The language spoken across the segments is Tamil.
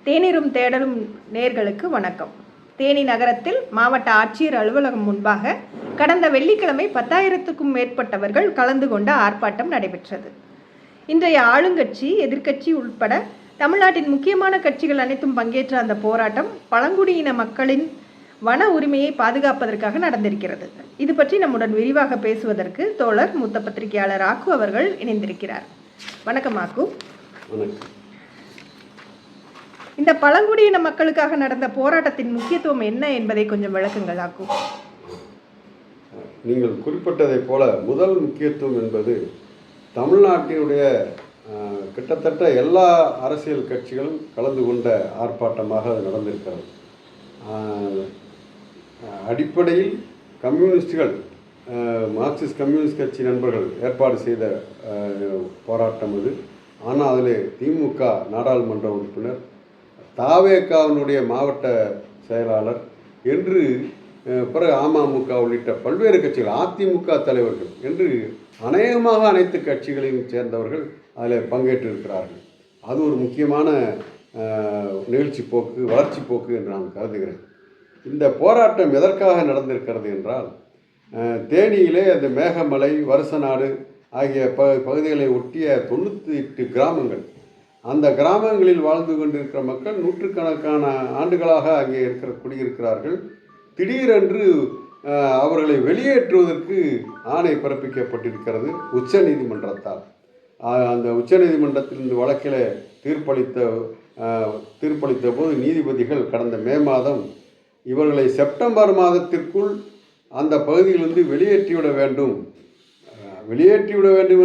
தேநீரும் தேடலும் நேர்களுக்கு வணக்கம். தேனி நகரத்தில் மாவட்ட ஆட்சியர் அலுவலகம் முன்பாக கடந்த வெள்ளிக்கிழமை 10,000க்கும் மேற்பட்டவர்கள் கலந்து கொண்ட ஆர்ப்பாட்டம் நடைபெற்றது. இன்றைய ஆளுங்கட்சி, எதிர்க்கட்சி உட்பட தமிழ்நாட்டின் முக்கியமான கட்சிகள் அனைத்தும் பங்கேற்ற அந்த போராட்டம் பழங்குடியின மக்களின் வன உரிமையை பாதுகாப்பதற்காக நடந்திருக்கிறது. இது பற்றி நம்முடன் விரிவாக பேசுவதற்கு தோழர் மூத்த பத்திரிகையாளர் ஆக்கு அவர்கள் இணைந்திருக்கிறார். வணக்கம் ஆக்கு. இந்த பழங்குடியின மக்களுக்காக நடந்த போராட்டத்தின் முக்கியத்துவம் என்ன என்பதை கொஞ்சம் விளக்குங்கள் ஆக்கு. நீங்கள் குறிப்பிட்டதைப் போல முதல் முக்கியத்துவம் என்பது தமிழ்நாட்டினுடைய கிட்டத்தட்ட எல்லா அரசியல் கட்சிகளும் கலந்து கொண்ட ஆர்ப்பாட்டமாக அது நடந்திருக்கிறது. அடிப்படையில் கம்யூனிஸ்டுகள், மார்க்சிஸ்ட் கம்யூனிஸ்ட் கட்சி நண்பர்கள் ஏற்பாடு செய்த போராட்டம் அது. ஆனால் அதில் திமுக நாடாளுமன்ற உறுப்பினர், தாவேகாவினுடைய மாவட்ட செயலாளர் என்று பிறகு அமமுக உள்ளிட்ட பல்வேறு கட்சிகள், அதிமுக தலைவர்கள் என்று அநேகமாக அனைத்து கட்சிகளையும் சேர்ந்தவர்கள் அதில் பங்கேற்றிருக்கிறார்கள். அது ஒரு முக்கியமான நிகழ்ச்சி போக்கு, வளர்ச்சி போக்கு என்று நான் கருதுகிறேன். இந்த போராட்டம் எதற்காக நடந்திருக்கிறது என்றால், தேனியிலே அந்த மேகமலை, வருசநாடு ஆகிய பகுதிகளை ஒட்டிய 98 கிராமங்கள், அந்த கிராமங்களில் வாழ்ந்து கொண்டிருக்கிற மக்கள் நூற்றுக்கணக்கான ஆண்டுகளாக அங்கே குடியிருக்கிறார்கள். திடீரென்று அவர்களை வெளியேற்றுவதற்கு ஆணை பிறப்பிக்கப்பட்டிருக்கிறது உச்ச நீதிமன்றத்தால். அந்த உச்ச நீதிமன்றத்தில் இந்த வழக்கில் தீர்ப்பளித்த போது நீதிபதிகள் கடந்த மே மாதம் இவர்களை செப்டம்பர் மாதத்திற்குள் அந்த பகுதியிலிருந்து வெளியேற்றிவிட வேண்டும்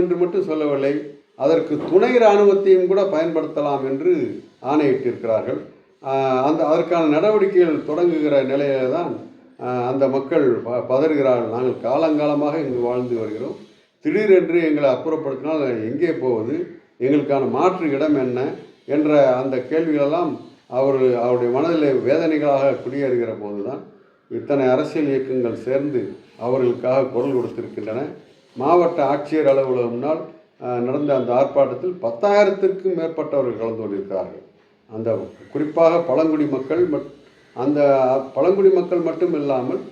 என்று மட்டும் சொல்லவில்லை, அதற்கு துணை இராணுவத்தையும் கூட பயன்படுத்தலாம் என்று ஆணையிட்டிருக்கிறார்கள். அதற்கான நடவடிக்கைகள் தொடங்குகிற நிலையில தான் அந்த மக்கள் பதறுகிறார்கள். நாங்கள் காலங்காலமாக இங்கு வாழ்ந்து வருகிறோம், திடீரென்று எங்களை அப்புறப்படுத்தினால் எங்கே போவது, எங்களுக்கான மாற்று இடம் என்ன என்ற அந்த கேள்விகளெல்லாம் அவருடைய மனதில் வேதனைகளாக குடியேறுகிற போது தான் இத்தனை அரசியல் இயக்கங்கள் சேர்ந்து அவர்களுக்காக குரல் கொடுத்திருக்கின்றன. மாவட்ட ஆட்சியர் அலுவலகம் முன்னால் நடந்த அந்த ஆர்ப்பாட்டத்தில் 10,000க்கும் மேற்பட்டவர்கள் கலந்து கொண்டிருக்கிறார்கள். அந்த குறிப்பாக பழங்குடி மக்கள், அந்த பழங்குடி மக்கள் மட்டும் இல்லாமல்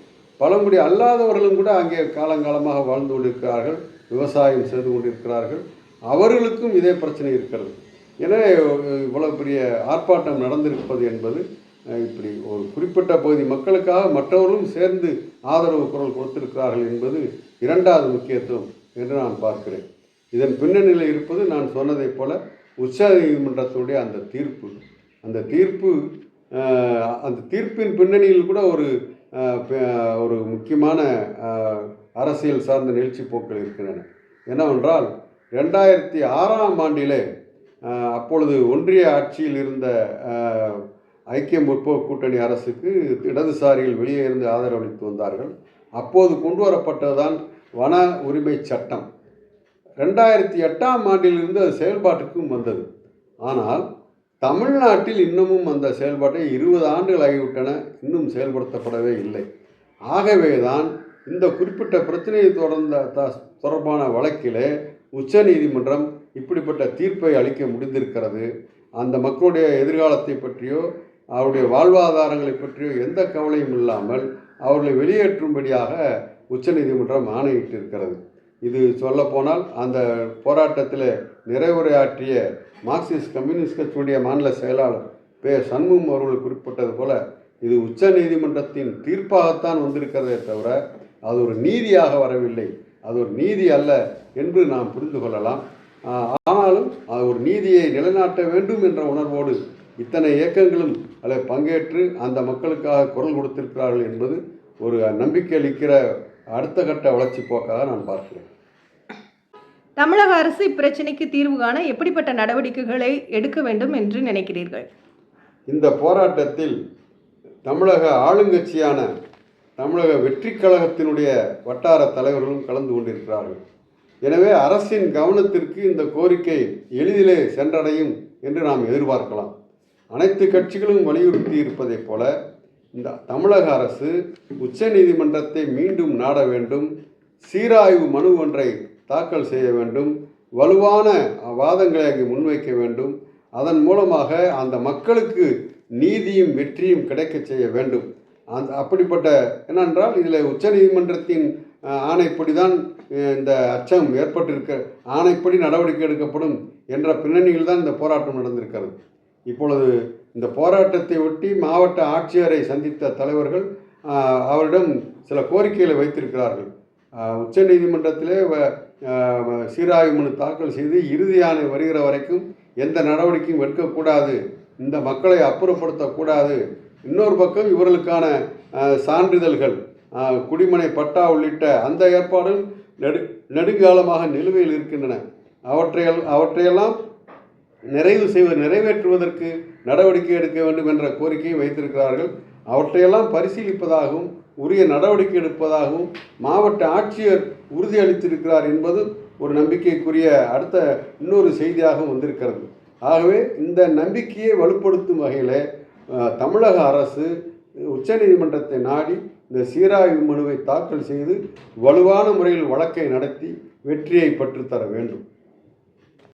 பழங்குடி அல்லாதவர்களும் கூட அங்கே காலங்காலமாக வாழ்ந்து கொண்டிருக்கிறார்கள், விவசாயம் செய்து கொண்டிருக்கிறார்கள். அவர்களுக்கும் இதே பிரச்சனை இருக்கிறது. எனவே இவ்வளவு பெரிய ஆர்ப்பாட்டம் நடந்திருப்பது என்பது இப்படி ஒரு குறிப்பிட்ட பகுதி மக்களுக்காக மற்றவர்களும் சேர்ந்து ஆதரவு குரல் கொடுத்திருக்கிறார்கள் என்பது இரண்டாவது முக்கியத்துவம் என்று நான் பார்க்கிறேன். இதன் பின்னணியில் இருப்பது நான் சொன்னதைப் போல உச்ச நீதிமன்றத்துடைய அந்த தீர்ப்பு. அந்த தீர்ப்பின் பின்னணியில் கூட ஒரு முக்கியமான அரசியல் சார்ந்த நிகழ்ச்சி போக்கள் இருக்கின்றன. என்னவென்றால் 2006ஆம் ஆண்டிலே அப்பொழுது ஒன்றிய ஆட்சியில் இருந்த ஐக்கிய முற்போக்கு கூட்டணி அரசுக்கு இடதுசாரிகள் வெளியே இருந்து ஆதரவளித்து வந்தார்கள். அப்போது கொண்டு வரப்பட்டதுதான் வன உரிமை சட்டம். 2008ஆம் ஆண்டிலிருந்து அது செயல்பாட்டுக்கும் வந்தது. ஆனால் தமிழ்நாட்டில் இன்னமும் அந்த செயல்பாட்டை 20 ஆண்டுகள் ஆகிவிட்டன, இன்னும் செயல்படுத்தப்படவே இல்லை. ஆகவே தான் இந்த குறிப்பிட்ட பிரச்சனையை தொடர்பான வழக்கிலே உச்ச நீதிமன்றம் இப்படிப்பட்ட தீர்ப்பை அளிக்க முடிந்திருக்கிறது. அந்த மக்களுடைய எதிர்காலத்தை பற்றியோ அவருடைய வாழ்வாதாரங்களை பற்றியோ எந்த கவலையும் இல்லாமல் அவர்களை வெளியேற்றும்படியாக உச்ச நீதிமன்றம் ஆணையிட்டிருக்கிறது. இது சொல்லப்போனால் அந்த போராட்டத்தில் நிறைவுரையாற்றிய மார்க்சிஸ்ட் கம்யூனிஸ்ட் கட்சியுடைய மாநில செயலாளர் சண்முகம் அவர்கள் குறிப்பிட்டது போல, இது உச்ச நீதிமன்றத்தின் தீர்ப்பாகத்தான் வந்திருக்கிறதே தவிர அது ஒரு நீதியாக வரவில்லை, அது ஒரு நீதி அல்ல என்று நாம் புரிந்து கொள்ளலாம். ஆனாலும் அது ஒரு நீதியை நிலைநாட்ட வேண்டும் என்ற உணர்வோடு இத்தனை இயக்கங்களும் அதில் பங்கேற்று அந்த மக்களுக்காக குரல் கொடுத்திருக்கிறார்கள் என்பது ஒரு நம்பிக்கை அளிக்கிற அடுத்த கட்ட வளர்ச்சி போக்காக நான் பார்க்கிறேன். தமிழக அரசு இப்பிரச்சனைக்கு தீர்வு காண எப்படிப்பட்ட நடவடிக்கைகளை எடுக்க வேண்டும் என்று நினைக்கிறீர்கள்? இந்த போராட்டத்தில் தமிழக ஆளுங்கட்சியான தமிழக வெற்றி கழகத்தினுடைய வட்டார தலைவர்களும் கலந்து கொண்டிருக்கிறார்கள். எனவே அரசின் கவனத்திற்கு இந்த கோரிக்கை எளிதிலே சென்றடையும் என்று நாம் எதிர்பார்க்கலாம். அனைத்து கட்சிகளும் வலியுறுத்தி இருப்பதைப் போல இந்த தமிழக அரசு உச்ச நீதிமன்றத்தை மீண்டும் நாட வேண்டும், சீராய்வு மனு ஒன்றை தாக்கல் செய்ய வேண்டும், வலுவான வாதங்களை அங்கு முன்வைக்க வேண்டும். அதன் மூலமாக அந்த மக்களுக்கு நீதியும் வெற்றியும் கிடைக்க செய்ய வேண்டும். அப்படிப்பட்ட என்னென்றால் இதில் உச்சநீதிமன்றத்தின் ஆணைப்படி தான் இந்த அச்சம் ஏற்பட்டிருக்க, ஆணைப்படி நடவடிக்கை எடுக்கப்படும் என்ற பின்னணியில் தான் இந்த போராட்டம் நடந்திருக்கிறது. இப்பொழுது இந்த போராட்டத்தை ஒட்டி மாவட்ட ஆட்சியரை சந்தித்த தலைவர்கள் அவரிடம் சில கோரிக்கைகளை வைத்திருக்கிறார்கள். உச்சநீதிமன்றத்திலே சீராய்வு மனு தாக்கல் செய்து இறுதி ஆணை வருகிற வரைக்கும் எந்த நடவடிக்கையும் எடுக்கக்கூடாது, இந்த மக்களை அப்புறப்படுத்தக்கூடாது. இன்னொரு பக்கம் இவர்களுக்கான சான்றிதழ்கள், குடிமனை பட்டா உள்ளிட்ட அந்த ஏற்பாடுகள் நெடுங்காலமாக நிலுவையில் இருக்கின்றன. அவற்றையெல்லாம் நிறைவேற்றுவதற்கு நடவடிக்கை எடுக்க வேண்டும் என்ற கோரிக்கையை வைத்திருக்கிறார்கள். அவற்றையெல்லாம் பரிசீலிப்பதாகவும் உரிய நடவடிக்கை எடுப்பதாகவும் மாவட்ட ஆட்சியர் உறுதியளித்திருக்கிறார் என்பது ஒரு நம்பிக்கைக்குரிய அடுத்த இன்னொரு செய்தியாகவும் வந்திருக்கிறது. ஆகவே இந்த நம்பிக்கையை வலுப்படுத்தும் வகையில் தமிழக அரசு உச்சநீதிமன்றத்தை நாடி இந்த சீராய்வு மனுவை தாக்கல் செய்து வலுவான முறையில் வழக்கை நடத்தி வெற்றியை பெற்றுத்தர வேண்டும்.